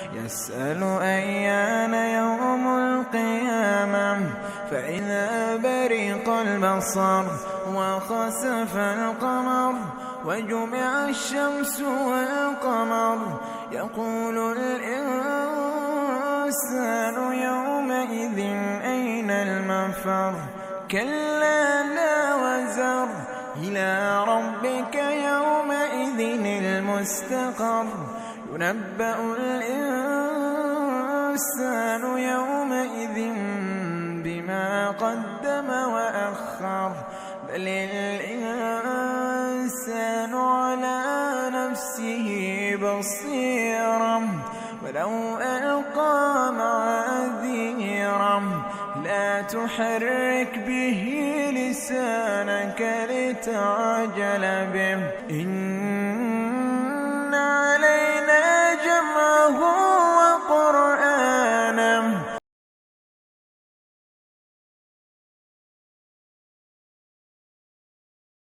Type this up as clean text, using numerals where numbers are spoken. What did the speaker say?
يسأل أيان يوم القيامة فإذا برق البصر وخسف القمر وجمع الشمس والقمر يقول الإنسان يومئذ أين المفر كلا لا وزر إلى ربك يومئذ المستقر ينبأ الإنسان يومئذ بما قدم وأخر بل الإنسان على نفسه بصيرا ولو ألقى معاذيرا لا تحرك به لسانك لتعجل به